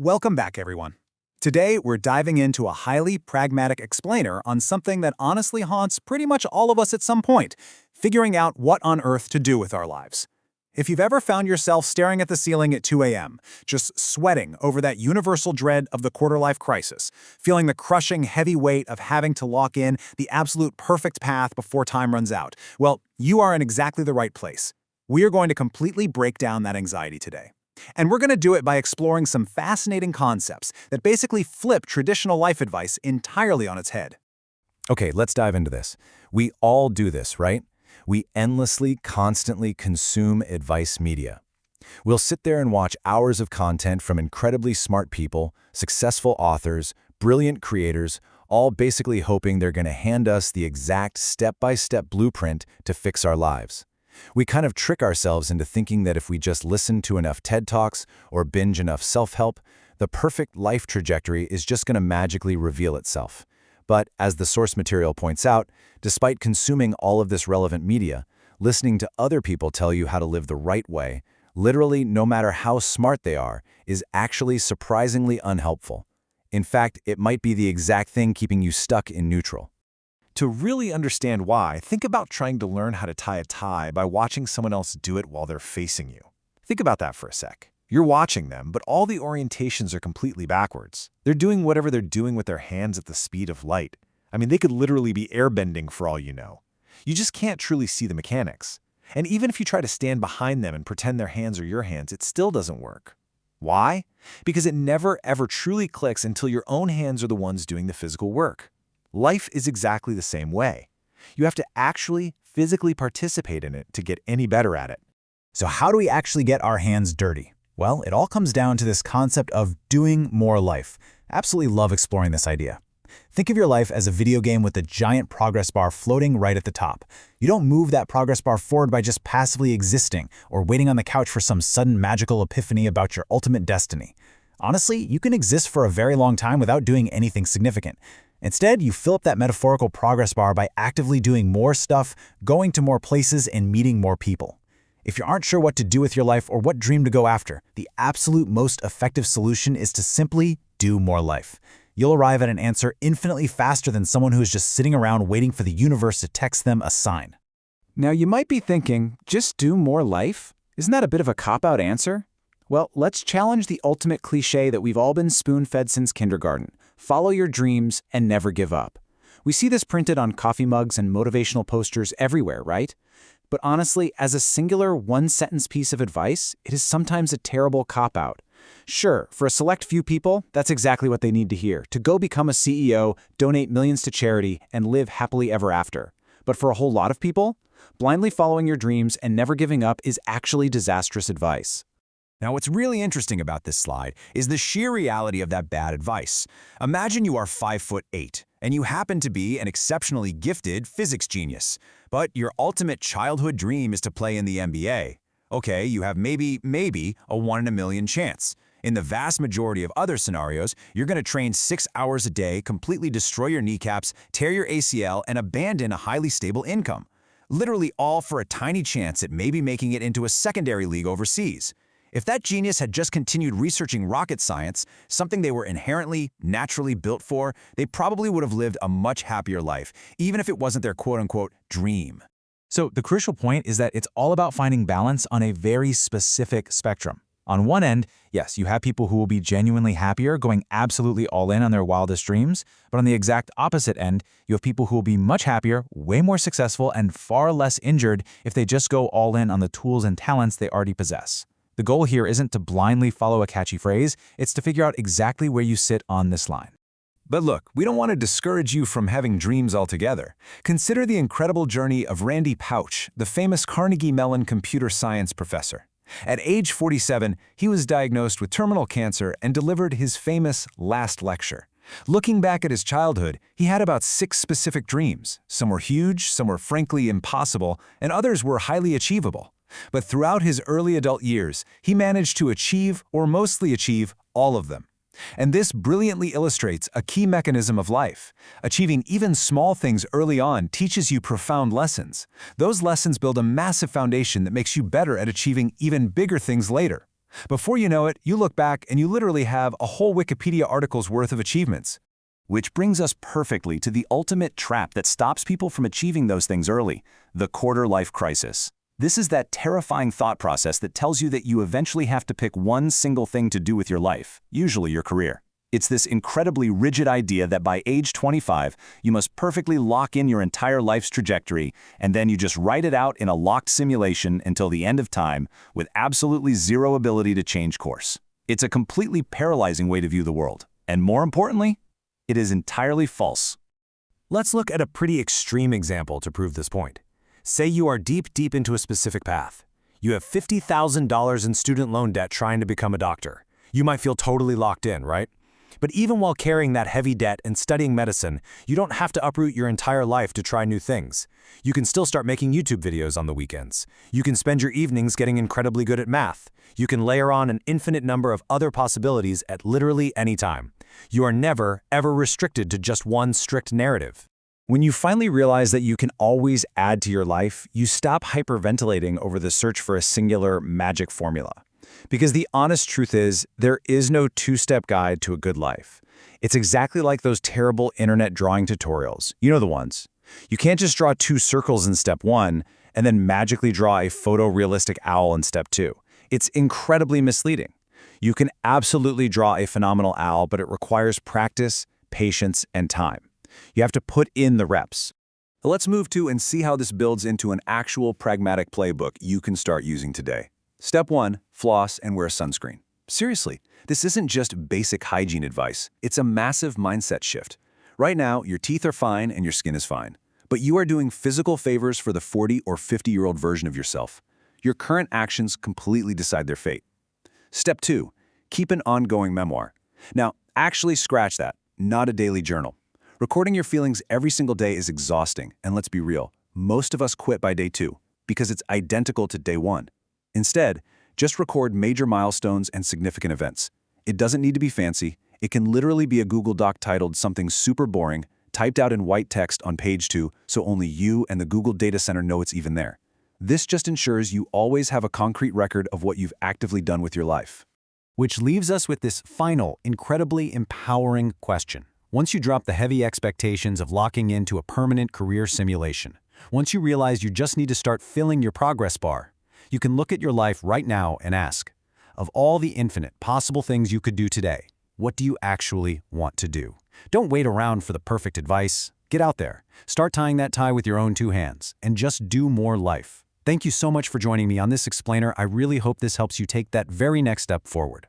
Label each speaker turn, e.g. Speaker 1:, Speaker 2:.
Speaker 1: Welcome back, everyone. Today, we're diving into a highly pragmatic explainer on something that honestly haunts pretty much all of us at some point, figuring out what on earth to do with our lives. If you've ever found yourself staring at the ceiling at 2 a.m., just sweating over that universal dread of the quarter-life crisis, feeling the crushing heavy weight of having to lock in the absolute perfect path before time runs out, well, you are in exactly the right place. We are going to completely break down that anxiety today. And we're going to do it by exploring some fascinating concepts that basically flip traditional life advice entirely on its head.
Speaker 2: Okay, let's dive into this. We all do this, right? We endlessly, constantly consume advice media. We'll sit there and watch hours of content from incredibly smart people, successful authors, brilliant creators, all basically hoping they're going to hand us the exact step-by-step blueprint to fix our lives. We kind of trick ourselves into thinking that if we just listen to enough TED Talks or binge enough self-help, the perfect life trajectory is just going to magically reveal itself. But as the source material points out, despite consuming all of this relevant media, listening to other people tell you how to live the right way, literally no matter how smart they are, is actually surprisingly unhelpful. In fact, it might be the exact thing keeping you stuck in neutral.
Speaker 3: To really understand why, think about trying to learn how to tie a tie by watching someone else do it while they're facing you. Think about that for a sec. You're watching them, but all the orientations are completely backwards. They're doing whatever they're doing with their hands at the speed of light. I mean, they could literally be airbending for all you know. You just can't truly see the mechanics. And even if you try to stand behind them and pretend their hands are your hands, it still doesn't work. Why? Because it never ever truly clicks until your own hands are the ones doing the physical work. Life is exactly the same way. You have to actually physically participate in it to get any better at it.
Speaker 1: So how do we actually get our hands dirty? Well, it all comes down to this concept of doing more life. Absolutely love exploring this idea. Think of your life as a video game with a giant progress bar floating right at the top. You don't move that progress bar forward by just passively existing or waiting on the couch for some sudden magical epiphany about your ultimate destiny. Honestly, you can exist for a very long time without doing anything significant. Instead, you fill up that metaphorical progress bar by actively doing more stuff, going to more places, and meeting more people. If you aren't sure what to do with your life or what dream to go after, the absolute most effective solution is to simply do more life. You'll arrive at an answer infinitely faster than someone who is just sitting around waiting for the universe to text them a sign.
Speaker 4: Now you might be thinking, just do more life? Isn't that a bit of a cop-out answer? Well, let's challenge the ultimate cliche that we've all been spoon-fed since kindergarten. Follow your dreams and never give up. We see this printed on coffee mugs and motivational posters everywhere, right? But honestly, as a singular one-sentence piece of advice, it is sometimes a terrible cop-out. Sure, for a select few people, that's exactly what they need to hear, to go become a CEO, donate millions to charity, and live happily ever after. But for a whole lot of people, blindly following your dreams and never giving up is actually disastrous advice.
Speaker 2: Now, what's really interesting about this slide is the sheer reality of that bad advice. Imagine you are 5'8", and you happen to be an exceptionally gifted physics genius, but your ultimate childhood dream is to play in the NBA. Okay, you have maybe a 1 in a million chance. In the vast majority of other scenarios, you're going to train 6 hours a day, completely destroy your kneecaps, tear your ACL, and abandon a highly stable income. Literally all for a tiny chance at maybe making it into a secondary league overseas. If that genius had just continued researching rocket science, something they were inherently, naturally built for, they probably would have lived a much happier life, even if it wasn't their quote-unquote dream.
Speaker 5: So the crucial point is that it's all about finding balance on a very specific spectrum. On one end, yes, you have people who will be genuinely happier, going absolutely all in on their wildest dreams, but on the exact opposite end, you have people who will be much happier, way more successful, and far less injured if they just go all in on the tools and talents they already possess. The goal here isn't to blindly follow a catchy phrase, it's to figure out exactly where you sit on this line.
Speaker 2: But look, we don't want to discourage you from having dreams altogether. Consider the incredible journey of Randy Pausch, the famous Carnegie Mellon computer science professor. At age 47, he was diagnosed with terminal cancer and delivered his famous last lecture. Looking back at his childhood, he had about 6 specific dreams. Some were huge, some were frankly impossible, and others were highly achievable. But throughout his early adult years, he managed to achieve, or mostly achieve, all of them. And this brilliantly illustrates a key mechanism of life. Achieving even small things early on teaches you profound lessons. Those lessons build a massive foundation that makes you better at achieving even bigger things later. Before you know it, you look back and you literally have a whole Wikipedia article's worth of achievements. Which brings us perfectly to the ultimate trap that stops people from achieving those things early, the quarter-life crisis. This is that terrifying thought process that tells you that you eventually have to pick one single thing to do with your life, usually your career. It's this incredibly rigid idea that by age 25, you must perfectly lock in your entire life's trajectory, and then you just write it out in a locked simulation until the end of time, with absolutely zero ability to change course. It's a completely paralyzing way to view the world. And more importantly, it is entirely false.
Speaker 3: Let's look at a pretty extreme example to prove this point. Say you are deep into a specific path. You have $50,000 in student loan debt trying to become a doctor. You might feel totally locked in, right? But even while carrying that heavy debt and studying medicine, you don't have to uproot your entire life to try new things. You can still start making YouTube videos on the weekends. You can spend your evenings getting incredibly good at math. You can layer on an infinite number of other possibilities at literally any time. You are never, ever restricted to just one strict narrative.
Speaker 4: When you finally realize that you can always add to your life, you stop hyperventilating over the search for a singular magic formula. Because the honest truth is, there is no two-step guide to a good life. It's exactly like those terrible internet drawing tutorials. You know the ones. You can't just draw 2 circles in step 1 and then magically draw a photorealistic owl in step 2. It's incredibly misleading. You can absolutely draw a phenomenal owl, but it requires practice, patience, and time. You have to put in the reps.
Speaker 2: Let's move to and see how this builds into an actual pragmatic playbook you can start using today. Step 1, floss and wear sunscreen. Seriously, this isn't just basic hygiene advice. It's a massive mindset shift. Right now, your teeth are fine and your skin is fine. But you are doing physical favors for the 40 or 50-year-old version of yourself. Your current actions completely decide their fate. Step 2, keep an ongoing memoir. Now, actually scratch that, not a daily journal. Recording your feelings every single day is exhausting, and let's be real, most of us quit by day 2 because it's identical to day 1. Instead, just record major milestones and significant events. It doesn't need to be fancy. It can literally be a Google Doc titled something super boring, typed out in white text on page 2 so only you and the Google data center know it's even there. This just ensures you always have a concrete record of what you've actively done with your life.
Speaker 3: Which leaves us with this final, incredibly empowering question. Once you drop the heavy expectations of locking into a permanent career simulation, once you realize you just need to start filling your progress bar, you can look at your life right now and ask, of all the infinite possible things you could do today, what do you actually want to do? Don't wait around for the perfect advice. Get out there, start tying that tie with your own 2 hands, and just do more life. Thank you so much for joining me on this explainer. I really hope this helps you take that very next step forward.